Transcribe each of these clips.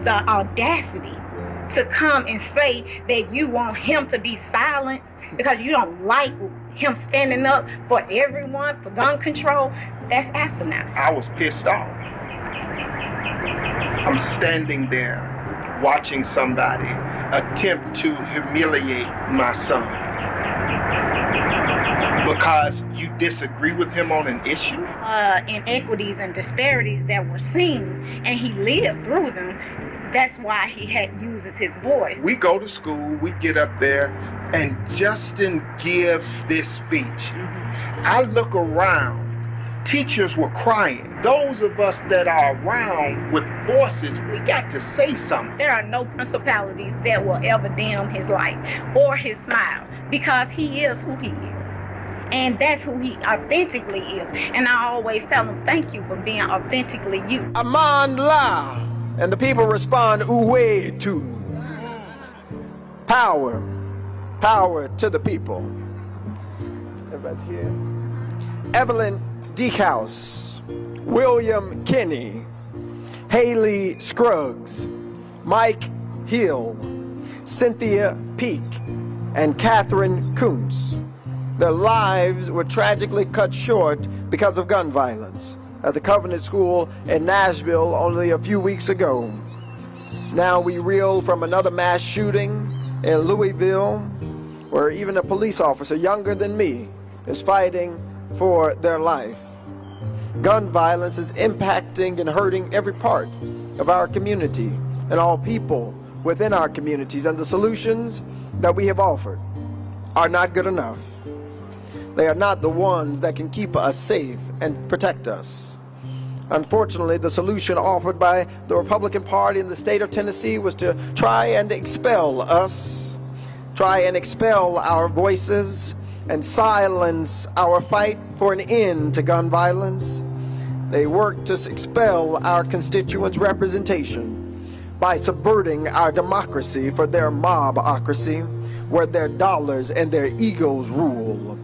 the audacity to come and say that you want him to be silenced because you don't like him standing up for everyone, for gun control, that's asinine. I was pissed off. I'm standing there watching somebody attempt to humiliate my son because you disagree with him on an issue? Inequities and disparities that were seen, and he lived through them. That's why he uses his voice. We go to school, we get up there, and Justin gives this speech. I look around, teachers were crying. Those of us that are around with voices, we got to say something. There are no principalities that will ever dim his light or his smile because he is who he is. And that's who he authentically is. And I always tell him, thank you for being authentically you. Aman La. And the people respond, Uwe to. Power. Power to the people. Everybody's here. Evelyn Deekhouse, William Kinney, Haley Scruggs, Mike Hill, Cynthia Peak, and Catherine Kuntz. Their lives were tragically cut short because of gun violence at the Covenant School in Nashville only a few weeks ago. Now we reel from another mass shooting in Louisville, where even a police officer younger than me is fighting for their life. Gun violence is impacting and hurting every part of our community and all people within our communities, and the solutions that we have offered are not good enough. They are not the ones that can keep us safe and protect us. Unfortunately, the solution offered by the Republican Party in the state of Tennessee was to try and expel us, try and expel our voices, and silence our fight for an end to gun violence. They worked to expel our constituents' representation by subverting our democracy for their mobocracy, where their dollars and their egos rule.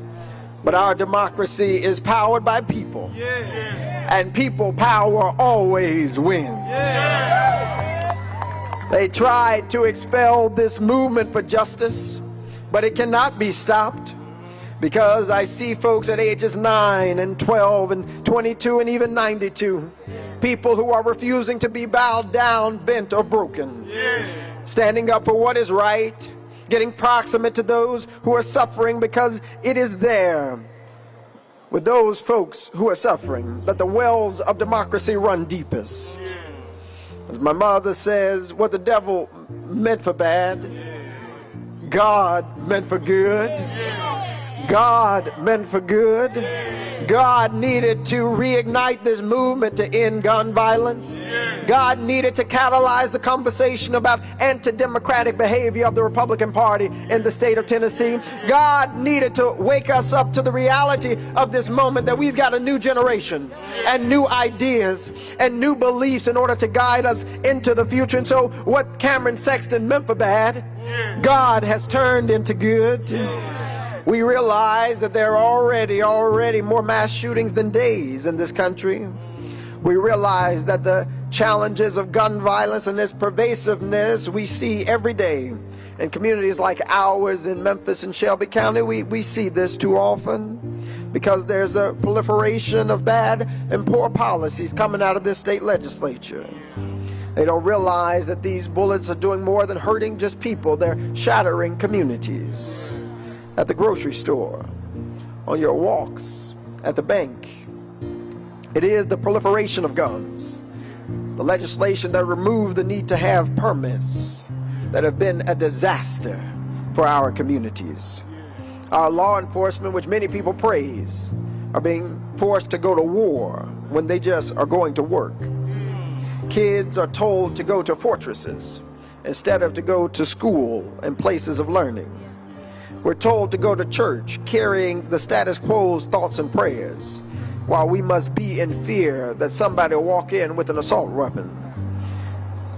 But our democracy is powered by people, and people power always wins. They tried to expel this movement for justice, but it cannot be stopped, because I see folks at ages 9 and 12 and 22 and even 92, people who are refusing to be bowed down, bent, or broken, standing up for what is right, getting proximate to those who are suffering, because it is there with those folks who are suffering that the wells of democracy run deepest. As my mother says, what the devil meant for bad, God meant for good. God meant for good. God needed to reignite this movement to end gun violence. God needed to catalyze the conversation about anti-democratic behavior of the Republican Party in the state of Tennessee. God needed to wake us up to the reality of this moment, that we've got a new generation and new ideas and new beliefs in order to guide us into the future. And so what Cameron Sexton meant for bad, God has turned into good. We realize that there are already more mass shootings than days in this country. We realize that the challenges of gun violence and its pervasiveness we see every day. In communities like ours in Memphis and Shelby County, we see this too often, because there's a proliferation of bad and poor policies coming out of this state legislature. They don't realize that these bullets are doing more than hurting just people. They're shattering communities. At the grocery store, on your walks, at the bank. It is the proliferation of guns, the legislation that removed the need to have permits, that have been a disaster for our communities. Our law enforcement, which many people praise, are being forced to go to war when they just are going to work. Kids are told to go to fortresses instead of to go to school and places of learning. We're told to go to church carrying the status quo's thoughts and prayers, while we must be in fear that somebody will walk in with an assault weapon.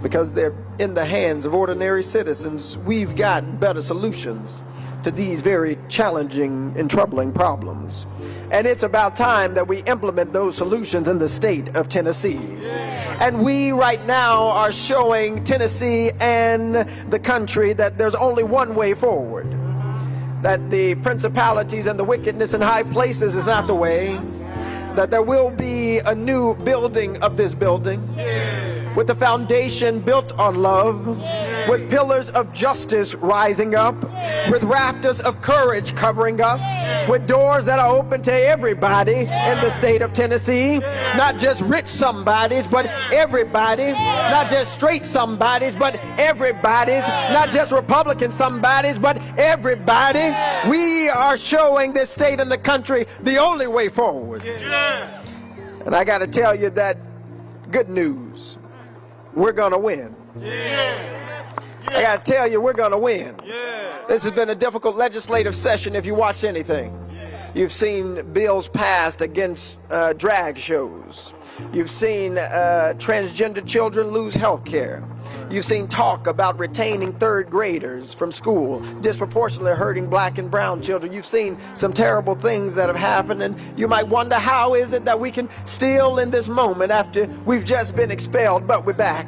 Because they're in the hands of ordinary citizens, we've got better solutions to these very challenging and troubling problems. And it's about time that we implement those solutions in the state of Tennessee. And we right now are showing Tennessee and the country that there's only one way forward. That the principalities and the wickedness in high places is not the way. That there will be a new building of this building, with a foundation built on love, with pillars of justice rising up, with rafters of courage covering us, with doors that are open to everybody in the state of Tennessee, not just rich somebodies, but everybody, not just straight somebodies, but everybody's, not just Republican somebodies, but everybody. We are showing this state and the country the only way forward. And I got to tell you that good news, we're going to win. I got to tell you, we're going to win. This has been a difficult legislative session if you watched anything. You've seen bills passed against drag shows. You've seen transgender children lose health care. You've seen talk about retaining third graders from school, disproportionately hurting black and brown children. You've seen some terrible things that have happened, and you might wonder, how is it that we can still in this moment, after we've just been expelled, but we're back?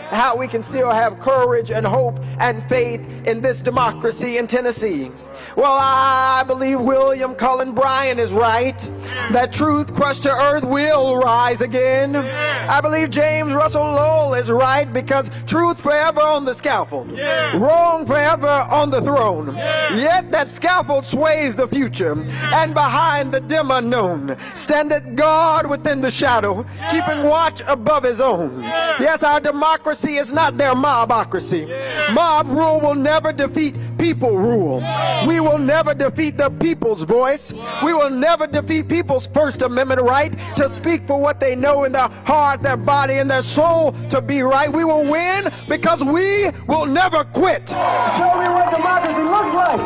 How we can still have courage and hope and faith in this democracy in Tennessee. Well, I believe William Cullen Bryant is right, that truth crushed to earth will rise again. I believe James Russell Lowell is right, because truth forever on the scaffold, wrong forever on the throne. Yet that scaffold sways the future, and behind the dim unknown standeth God within the shadow, keeping watch above his own. Yes, our democracy is not their mobocracy. Mob rule will never defeat people rule. We will never defeat the people's voice. We will never defeat people's First Amendment right to speak for what they know in their heart, their body, and their soul to be right. We will win because we will never quit. Show me what democracy looks like.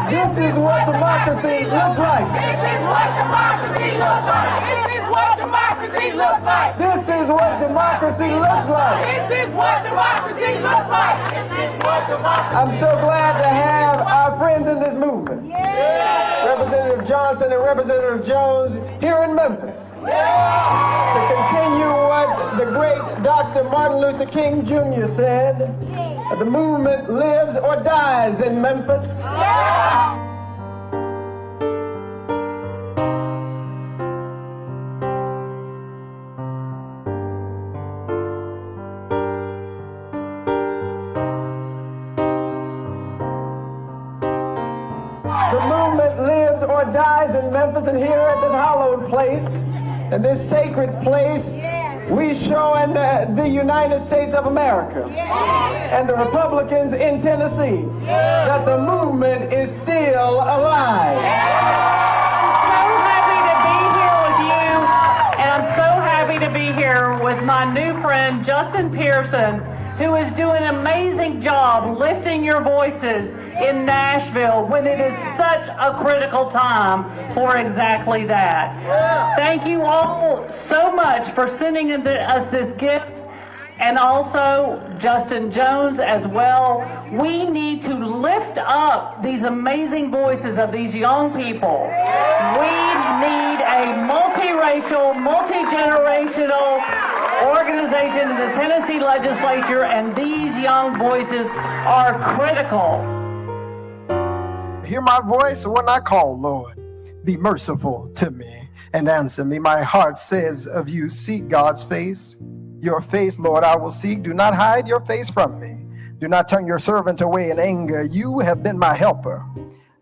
This is what democracy looks like. This is what democracy looks like. This is what democracy looks like. This is what democracy looks like. This is what democracy looks like. This is what democracy. I'm so glad to have our friends in this movement, Representative Johnson and Representative Jones, here in Memphis, to continue what the great Dr. Martin Luther King Jr. said: the movement lives or dies in Memphis. The movement lives or dies in Memphis, and here at this hallowed place, in this sacred place, we show in the United States of America and the Republicans in Tennessee that the movement is still alive. I'm so happy to be here with you, and I'm so happy to be here with my new friend Justin Pearson, who is doing an amazing job lifting your voices in Nashville when it is such a critical time for exactly that. Thank you all so much for sending us this gift, and also Justin Jones as well. We need to lift up these amazing voices of these young people. We need a multiracial, multi-generational organization in the Tennessee legislature, and these young voices are critical. Hear my voice when I call, Lord. Be merciful to me and answer me. My heart says of you, seek God's face. Your face, Lord, I will seek. Do not hide your face from me. Do not turn your servant away in anger. You have been my helper.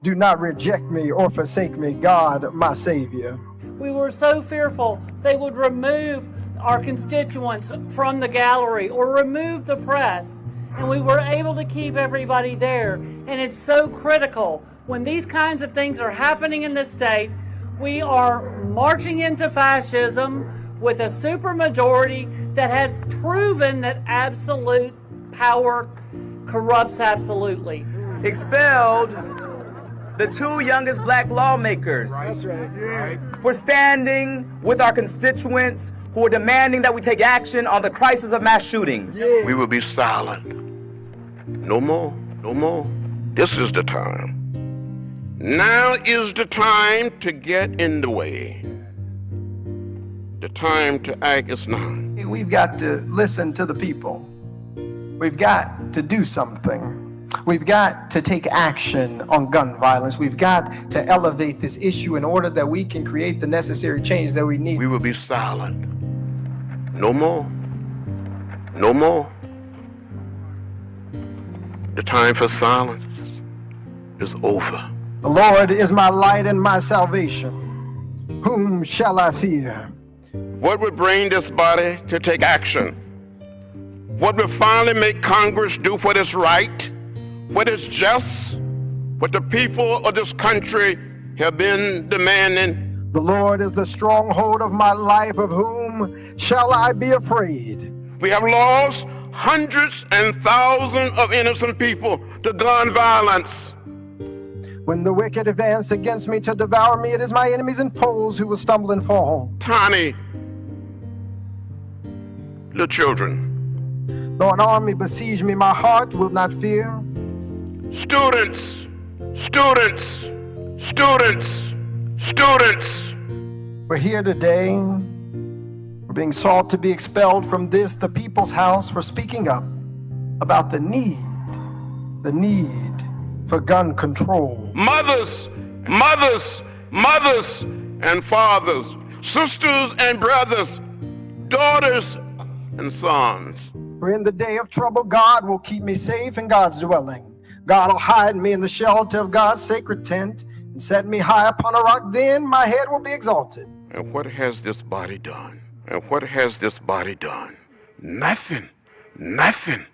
Do not reject me or forsake me, God, my Savior. We were so fearful they would remove our constituents from the gallery or remove the press, and we were able to keep everybody there. And it's so critical when these kinds of things are happening in this state. We are marching into fascism with a supermajority that has proven that absolute power corrupts absolutely. Expelled the two youngest black lawmakers for standing with our constituents who are demanding that we take action on the crisis of mass shootings. We will be silent. No more, no more. This is the time. Now is the time to get in the way. The time to act is now. We've got to listen to the people. We've got to do something. We've got to take action on gun violence. We've got to elevate this issue in order that we can create the necessary change that we need. We will be silent. No more. No more. The time for silence is over. The Lord is my light and my salvation. Whom shall I fear? What would bring this body to take action? What would finally make Congress do what is right, what is just, what the people of this country have been demanding? The Lord is the stronghold of my life, of whom shall I be afraid? We have lost hundreds and thousands of innocent people to gun violence. When the wicked advance against me to devour me, it is my enemies and foes who will stumble and fall. Tiny little children. Though an army besiege me, my heart will not fear. Students, students, students, students. We're here today. We're being sought to be expelled from this, the people's house, for speaking up about the need for gun control. Mothers, mothers, mothers and fathers, sisters and brothers, daughters and sons. For in the day of trouble, God will keep me safe in God's dwelling. God will hide me in the shelter of God's sacred tent and set me high upon a rock. Then my head will be exalted. And what has this body done? And what has this body done? Nothing, nothing,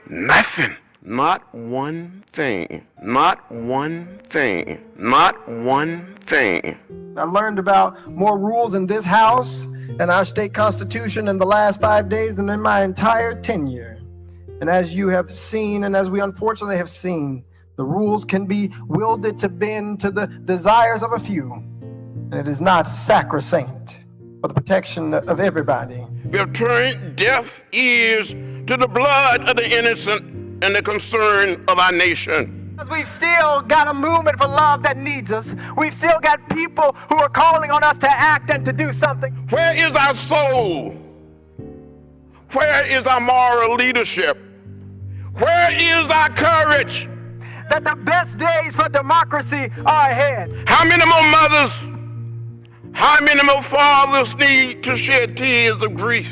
nothing. Not one thing, not one thing, not one thing. I learned about more rules in this house and our state constitution in the last 5 days than in my entire tenure. And as you have seen, and as we unfortunately have seen, the rules can be wielded to bend to the desires of a few. And it is not sacrosanct for the protection of everybody. We have turned deaf ears to the blood of the innocent and the concern of our nation. We've still got a movement for love that needs us. We've still got people who are calling on us to act and to do something. Where is our soul? Where is our moral leadership? Where is our courage? That the best days for democracy are ahead. How many more mothers, how many more fathers need to shed tears of grief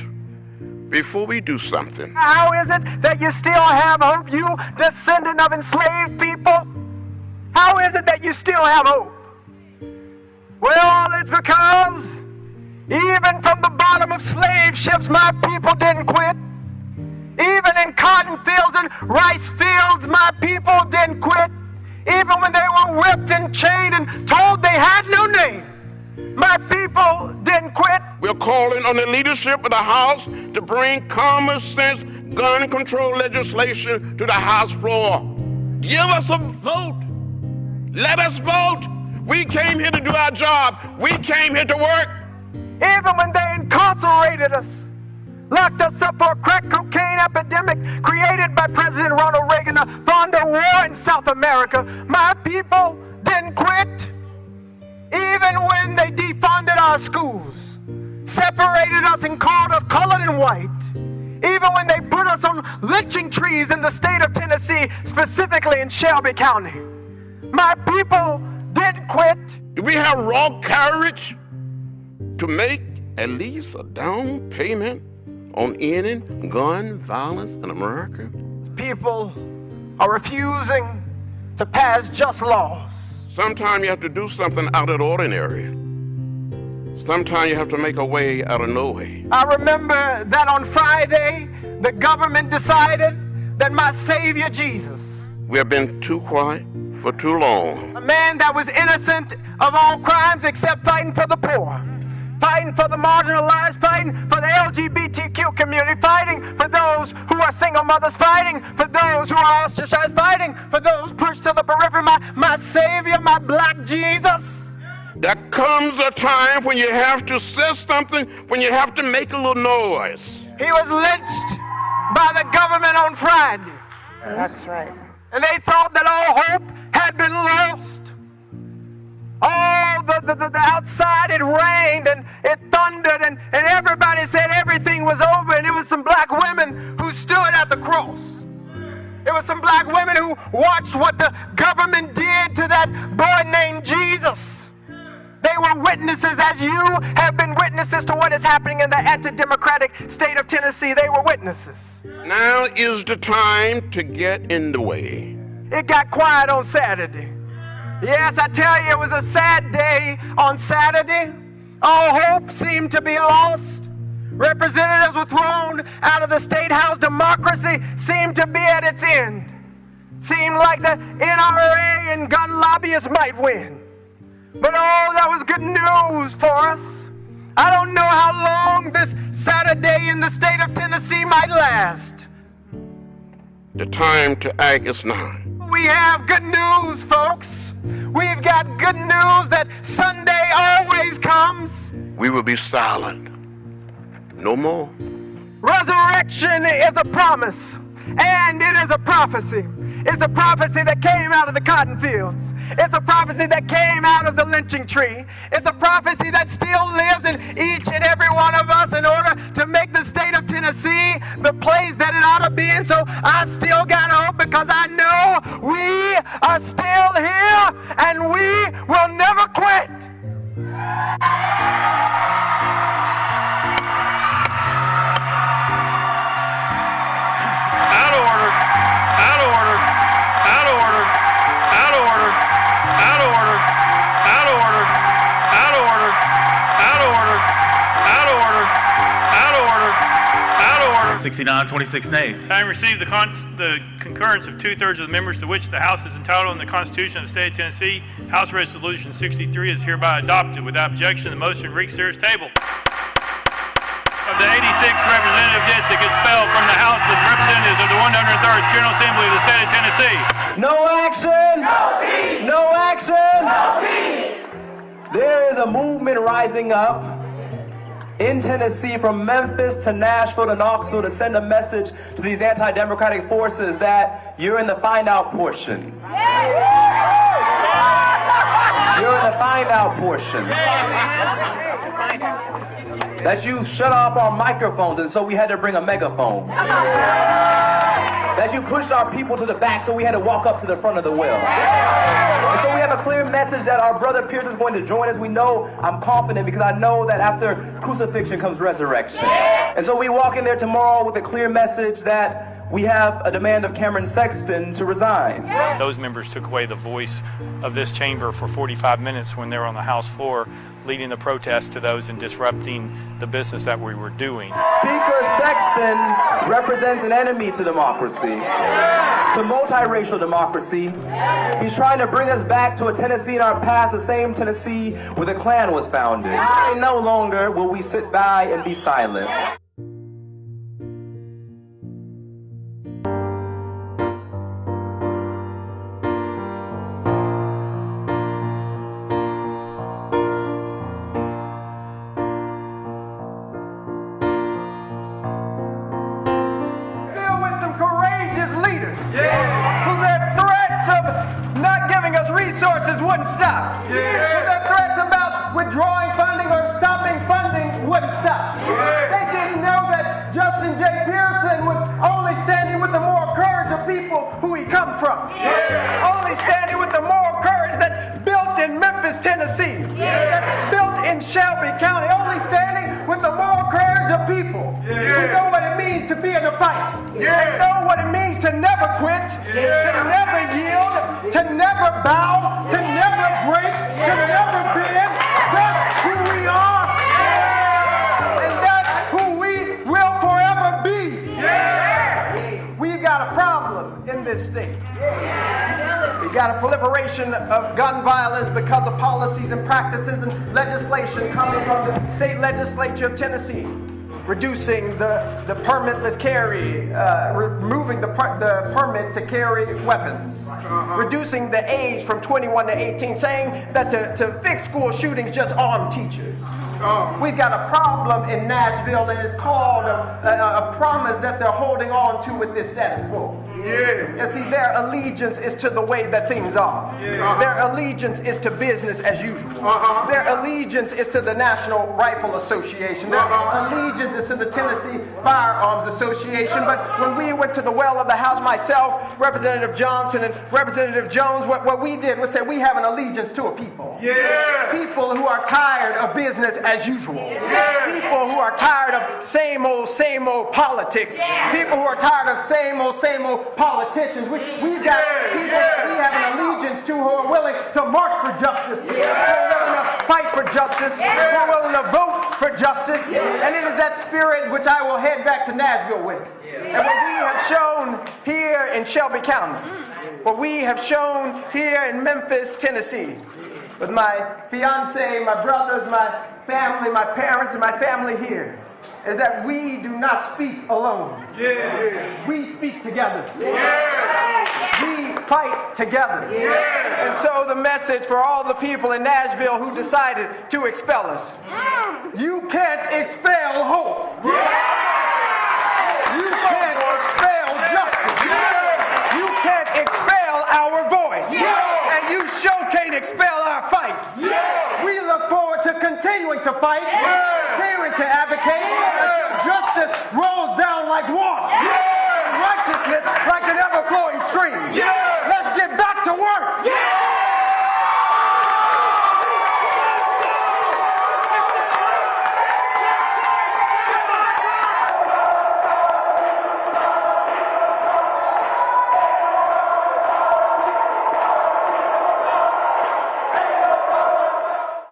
before we do something? How is it that you still have hope, you descendant of enslaved people? How is it that you still have hope? Well, it's because even from the bottom of slave ships, my people didn't quit. Even in cotton fields and rice fields, my people didn't quit. Even when they were whipped and chained and told they had no name, my people didn't quit. We're calling on the leadership of the House to bring common sense gun control legislation to the House floor. Give us a vote. Let us vote. We came here to do our job. We came here to work. Even when they incarcerated us, locked us up for a crack cocaine epidemic created by President Ronald Reagan to fund a war in South America, my people didn't quit. Even when they defunded our schools, separated us and called us colored and white, even when they put us on lynching trees in the state of Tennessee, specifically in Shelby County, my people didn't quit. Do we have raw courage to make at least a down payment on ending gun violence in America? People are refusing to pass just laws. Sometimes you have to do something out of the ordinary. Sometimes you have to make a way out of no way. I remember that on Friday, the government decided that my Savior Jesus, We have been too quiet for too long. a man that was innocent of all crimes except fighting for the poor, fighting for the marginalized, fighting for the LGBTQ community, fighting for those who are single mothers, fighting for those who are ostracized, fighting for those pushed to the periphery. My Savior, my black Jesus, There comes a time when you have to say something, when you have to make a little noise. He was lynched by the government on Friday. That's right. And they thought that all hope had been lost. All the outside, it rained and it thundered and everybody said everything was over, and it was some black women who stood at the cross. It was some black women who watched what the government did to that boy named Jesus. They were witnesses, as you have been witnesses to what is happening in the anti-democratic state of Tennessee. They were witnesses. Now is the time to get in the way. It got quiet on Saturday. Yes, I tell you, it was a sad day on Saturday. All hope seemed to be lost. Representatives were thrown out of the State House. Democracy seemed to be at its end. Seemed like the NRA and gun lobbyists might win. But oh, that was good news for us. I don't know how long this Saturday in the state of Tennessee might last. The time to act is now. We have good news, folks. We've got good news that Sunday always comes. We will be silent. No more. Resurrection is a promise, and it is a prophecy. It's a prophecy that came out of the cotton fields. It's a prophecy that came out of the lynching tree. It's a prophecy that still lives in each and every one of us in order to make the state of Tennessee the place that it ought to be. And so I've still got hope, because I know we are still here and we will never quit. Out of order. Out of order. Out of order. Out of order. Out of order. Out of order. Out of order. Out of order. Out of order. Out of order. Out of order. 69, 26 nays. Having received the concurrence of 2/3 of the members to which the House is entitled in the Constitution of the State of Tennessee, House Resolution 63 is hereby adopted. Without objection, the motion reconsiders table. Of the 86th representative district expelled from the House of Representatives of the 103rd General Assembly of the State of Tennessee. No action! No peace! No action! No peace! There is a movement rising up in Tennessee from Memphis to Nashville to Knoxville to send a message to these anti-democratic forces that you're in the find out portion. You're in the find out portion. That you shut off our microphones and so we had to bring a megaphone. That you pushed our people to the back so we had to walk up to the front of the well. And so we have a clear message that our brother Pearson is going to join us. We know, I'm confident, because I know that after crucifixion comes resurrection. And so we walk in there tomorrow with a clear message that we have a demand of Cameron Sexton to resign. Those members took away the voice of this chamber for 45 minutes when they were on the House floor, leading the protest to those and disrupting the business that we were doing. Speaker Sexton represents an enemy to democracy, to multiracial democracy. He's trying to bring us back to a Tennessee in our past, the same Tennessee where the Klan was founded. And no longer will we sit by and be silent. Resources wouldn't stop. The threats about withdrawing funding or stopping funding wouldn't stop. They didn't know that Justin J. Pearson was only standing with the moral courage of people who he come from. Only standing with the moral courage that's built in Memphis, Tennessee. That's built in Shelby County. Only standing with the moral courage of people who know what it means to be in a fight. And know what it means to never quit, to never yield, to never bow, to never break, to never bend. That's who we are. And that's who we will forever be. We've got a problem in this state. We've got a proliferation of gun violence because of policies and practices and legislation coming from the state legislature of Tennessee. reducing the permitless carry, removing the permit to carry weapons, reducing the age from 21 to 18, saying that to fix school shootings, just arm teachers. We've got a problem in Nashville, and it's called a promise that they're holding on to with this status quo. You see, their allegiance is to the way that things are. Their allegiance is to business as usual. Their allegiance is to the National Rifle Association. Their allegiance is to the Tennessee Firearms Association. But when we went to the well of the House, myself, Representative Johnson, and Representative Jones, what we did was say we have an allegiance to a people. People who are tired of business as usual. People who are tired of same old politics. People who are tired of same old politicians. We've got people that we have an allegiance to who are willing to march for justice, who are willing to fight for justice, who are willing to vote for justice. And it is that spirit which I will head back to Nashville with. And what we have shown here in Shelby County, what we have shown here in Memphis, Tennessee, with my fiance, my brothers, my family, my parents, and my family here, is that we do not speak alone. We speak together. We fight together. And so the message for all the people in Nashville who decided to expel us: you can't expel hope. You can't expel justice. You can't expel our voice. And you sure can't expel our fight. We look forward to continuing to fight, continuing to advocate,